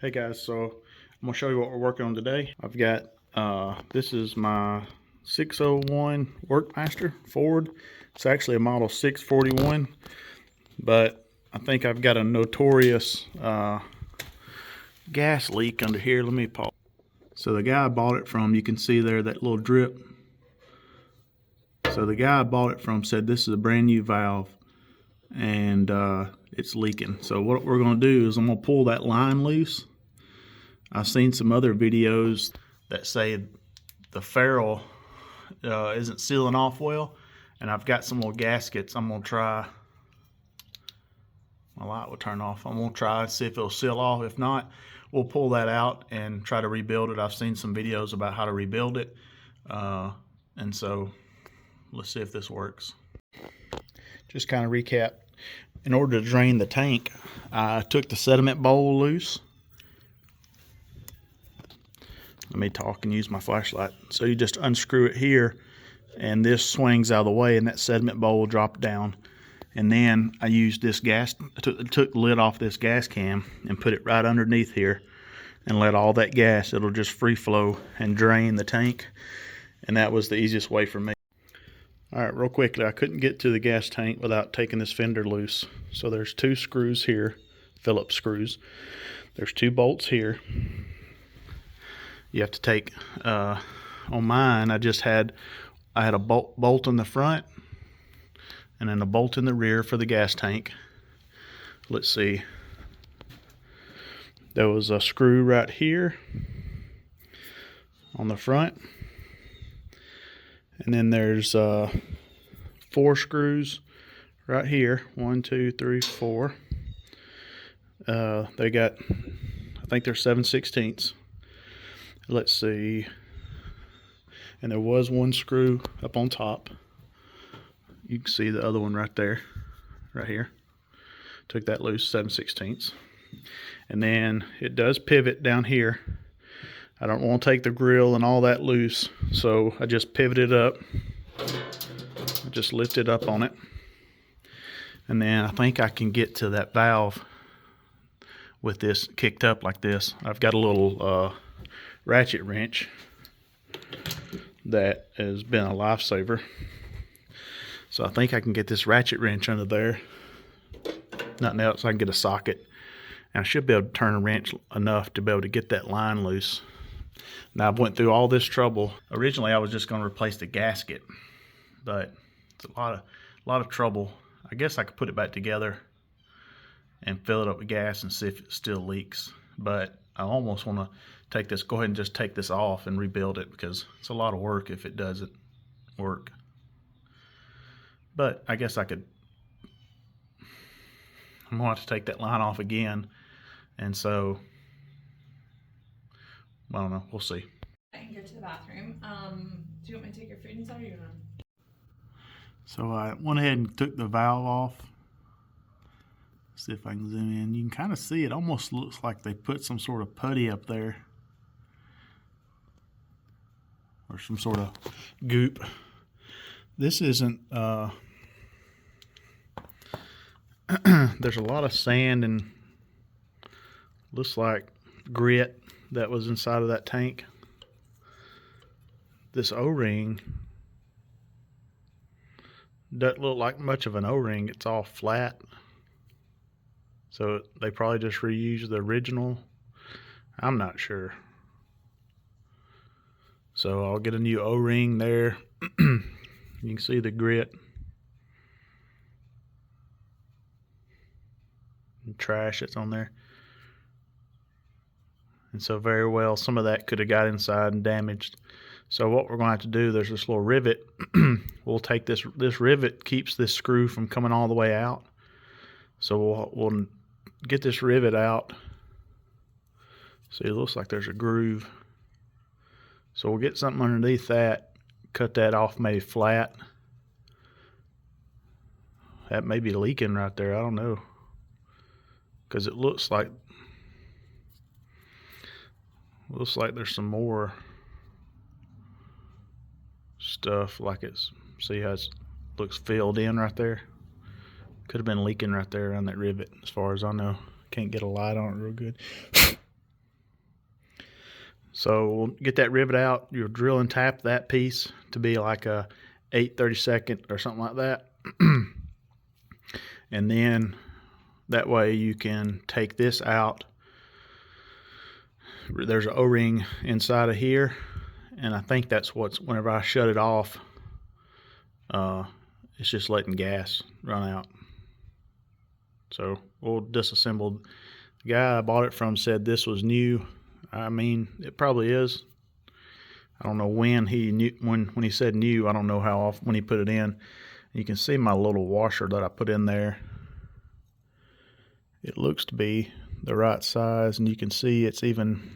Hey guys, so I'm gonna show you what we're working on today. I've got this is my 601 Workmaster Ford. It's actually a model 641, but I think I've got a notorious gas leak under here. Let me pause. So the guy I bought it from, you can see there that little drip. So the guy I bought it from said this is a brand new valve and it's leaking. So what we're gonna do is I'm gonna pull that line loose. I've seen some other videos that say the ferrule isn't sealing off well, and I've got some little gaskets. I'm gonna try. My light will turn off. I'm gonna try and see if it'll seal off. If not, we'll pull that out and try to rebuild it. I've seen some videos about how to rebuild it, and so let's see if this works. Just kind of recap. In order to drain the tank, I took the sediment bowl loose. Let me talk and use my flashlight. So you just unscrew it here, and this swings out of the way, and that sediment bowl will drop down. And then I used this gas, took the lid off this gas can and put it right underneath here and let all that gas, it'll just free flow and drain the tank. And that was the easiest way for me. All right, real quickly, I couldn't get to the gas tank without taking this fender loose. So there's two screws here, Phillips screws. There's two bolts here. You have to take, on mine, I had a bolt in the front and then a bolt in the rear for the gas tank. Let's see. There was a screw right here on the front. And then there's 4 screws right here. 1, 2, 3, 4. They got, I think they're 7/16. Let's see. And there was one screw up on top. You can see the other one right there, right here. Took that loose, 7/16. And then it does pivot down here. I don't want to take the grill and all that loose, so I just pivoted up. I just lifted up on it. And then I think I can get to that valve with this kicked up like this. I've got a little ratchet wrench that has been a lifesaver. So I think I can get this ratchet wrench under there. Nothing else, I can get a socket. And I should be able to turn a wrench enough to be able to get that line loose. Now I've went through all this trouble. Originally I was just going to replace the gasket, but it's a lot of trouble. I guess I could put it back together and fill it up with gas and see if it still leaks. But I almost want to take this, go ahead and just take this off and rebuild it, because it's a lot of work if it doesn't work. But I guess I could, I'm going to have to take that line off again. And so, I don't know, we'll see. I can get to the bathroom. Do you want me to take your food inside, or you want to? So I went ahead and took the valve off. See if I can zoom in. You can kind of see it almost looks like they put some sort of putty up there, or some sort of goop. This isn't, there's a lot of sand and looks like grit that was inside of that tank. This O-ring doesn't look like much of an O-ring. It's all flat. So they probably just reused the original. I'm not sure. So I'll get a new O-ring there. You can see the grit and trash that's on there. And so very well, some of that could have got inside and damaged. So what we're going to have to do, there's this little rivet. We'll take this rivet keeps this screw from coming all the way out. So we'll get this rivet out. See, it looks like there's a groove. So we'll get something underneath that, cut that off maybe flat. That may be leaking right there, I don't know. Because it looks like there's some more stuff, like it's, see how it looks filled in right there. Could have been leaking right there on that rivet, as far as I know. Can't get a light on it real good. So we'll get that rivet out. You'll drill and tap that piece to be like a 8/32 or something like that. And then that way you can take this out. There's an O-ring inside of here, and I think that's what's, whenever I shut it off, it's just letting gas run out. So we'll disassemble. The guy I bought it from said this was new. I mean, it probably is. I don't know when he knew, when he said new, I don't know how often when he put it in. You can see my little washer that I put in there. It looks to be the right size, and you can see it's even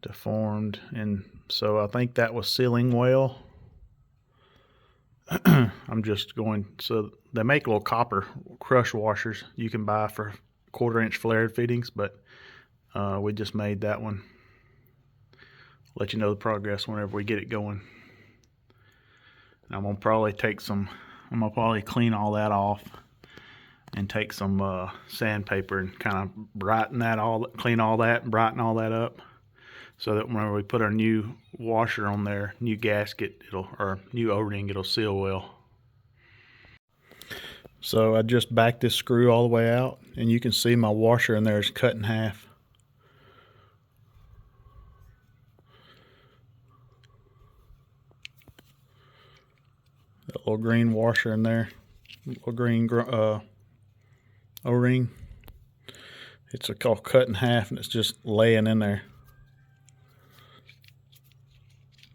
deformed, and so I think that was sealing well. I'm just going, so they make little copper crush washers you can buy for 1/4-inch flared fittings, but we just made that one. Let you know the progress whenever we get it going. And I'm gonna probably clean all that off and take some sandpaper and kind of clean all that and brighten all that up, so that whenever we put our new washer on there, new gasket, or new O-ring, it'll seal well. So I just backed this screw all the way out, and you can see my washer in there is cut in half. That little green washer in there, little green O-ring. It's all cut in half, and it's just laying in there.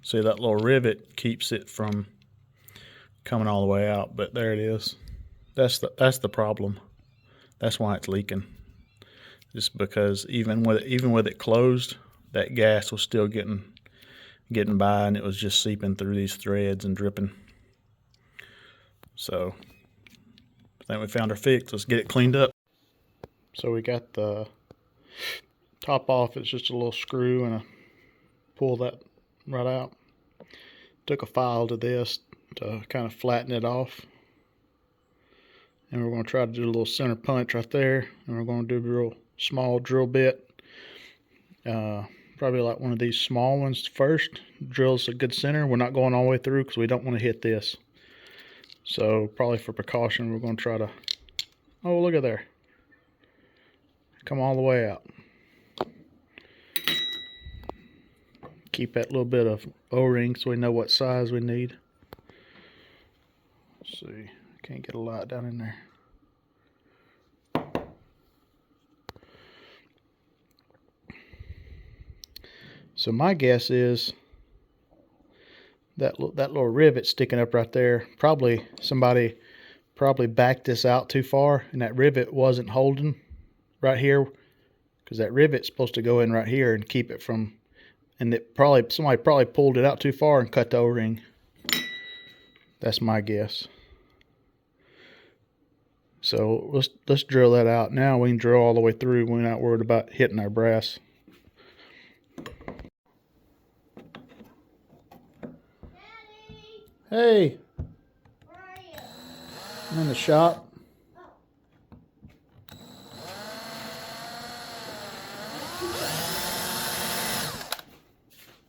See, that little rivet keeps it from coming all the way out, but there it is. That's the problem. That's why it's leaking. Just because even with it closed, that gas was still getting by, and it was just seeping through these threads and dripping. So I think we found our fix. Let's get it cleaned up. So we got the top off. It's just a little screw, and pull that right out. Took a file to this to kind of flatten it off, and we're going to try to do a little center punch right there, and we're going to do a real small drill bit, probably like one of these small ones first. Drills a good center. We're not going all the way through because we don't want to hit this. So probably for precaution, we're going to try to, oh, look at there, come all the way out. Keep that little bit of O-ring so we know what size we need. Let's see, can't get a lot down in there. So my guess is that little rivet sticking up right there, somebody backed this out too far, and that rivet wasn't holding right here, because that rivet's supposed to go in right here and keep it from, and somebody probably pulled it out too far and cut the O-ring. That's my guess. So let's drill that out. Now we can drill all the way through. We're not worried about hitting our brass. Daddy, Hey, where are you? I'm in the shop.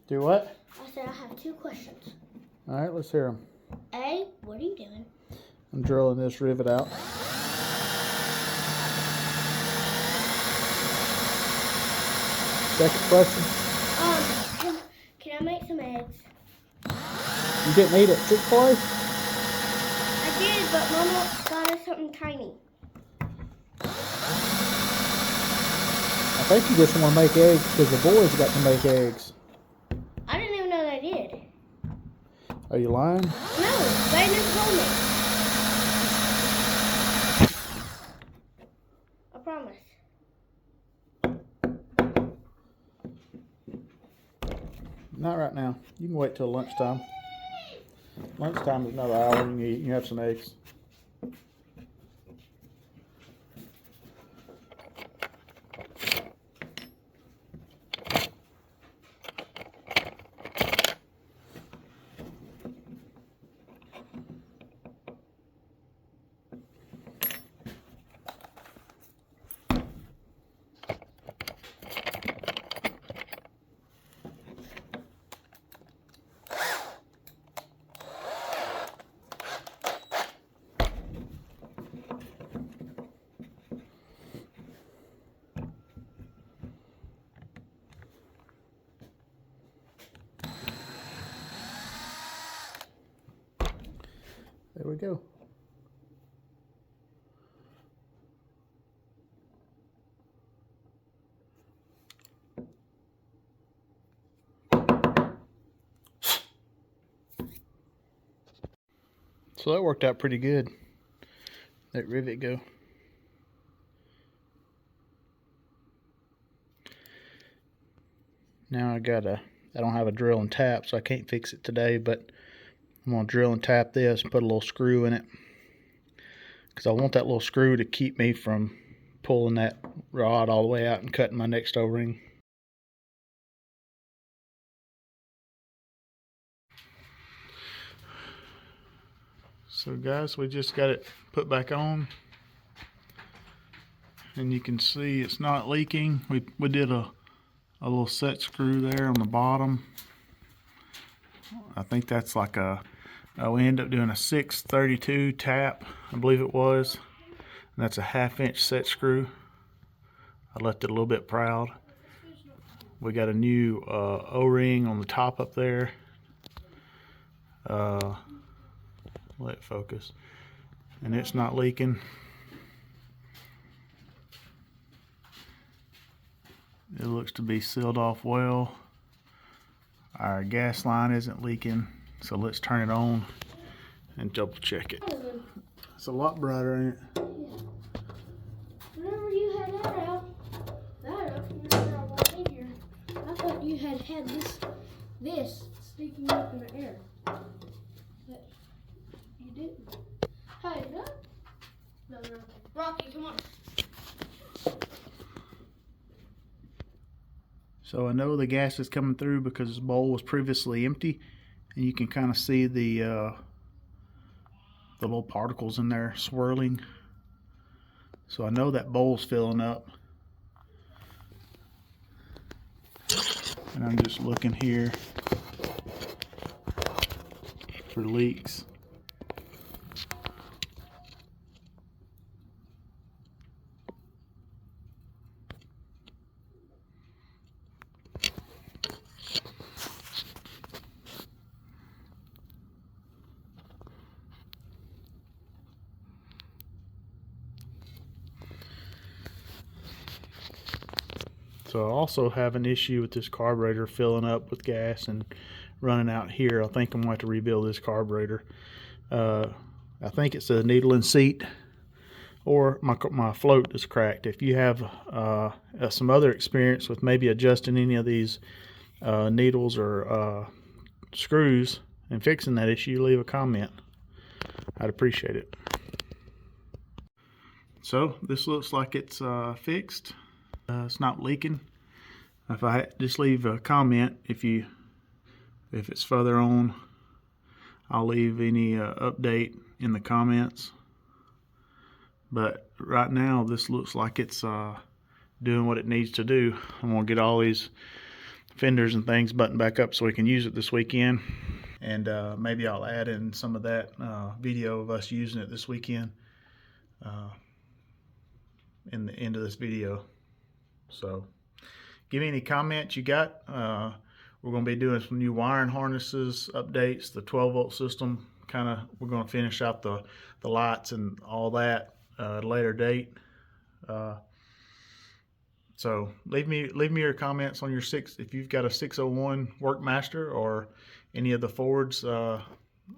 Do what? I said I have 2 questions. All right, let's hear them. A, what are you doing? I'm drilling this rivet out. Second question. Can I make some eggs? You didn't eat at Chick-fil-A? I did, but Mama got us something tiny. I think you just want to make eggs because the boys got to make eggs. I didn't even know they did. Are you lying? No, they never told me. I promise. Not right now. You can wait till lunchtime. Lunchtime is another hour. You can eat. You can have some eggs. we go. So that worked out pretty good. Let rivet go. Now I don't have a drill and tap, so I can't fix it today, but I'm gonna drill and tap this and put a little screw in it, because I want that little screw to keep me from pulling that rod all the way out and cutting my next O-ring. So guys, we just got it put back on, and you can see it's not leaking. We did a little set screw there on the bottom. I think that's like we ended up doing a 632 tap, I believe it was. And that's a 1/2 inch set screw. I left it a little bit proud. We got a new O-ring on the top up there. Let it focus. And it's not leaking. It looks to be sealed off well. Our gas line isn't leaking, so let's turn it on and double check it. It's a lot brighter, ain't it? Yeah. Whenever you had that out, remember I walked in here, I thought you had this sticking up in the air. But you didn't. Hey, no? No. Rocky, come on. So I know the gas is coming through because this bowl was previously empty, and you can kind of see the little particles in there swirling. So I know that bowl's filling up. And I'm just looking here for leaks. So I also have an issue with this carburetor filling up with gas and running out here. I think I'm going to have to rebuild this carburetor. I think it's a needle and seat, or my float is cracked. If you have some other experience with maybe adjusting any of these needles or screws and fixing that issue, leave a comment. I'd appreciate it. So this looks like it's fixed. It's not leaking. If I just leave a comment, if it's further on, I'll leave any update in the comments. But right now, this looks like it's doing what it needs to do. I'm gonna get all these fenders and things buttoned back up so we can use it this weekend. And maybe I'll add in some of that video of us using it this weekend in the end of this video. So give me any comments you got. We're going to be doing some new wiring harnesses updates, the 12-volt system. We're going to finish out the lights and all that at a later date. So leave me your comments on your if you've got a 601 Workmaster or any of the Fords.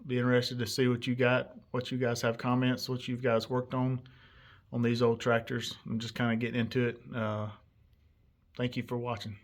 Be interested to see what you got, what you guys have comments, what you guys worked on these old tractors. I'm just kind of getting into it. Thank you for watching.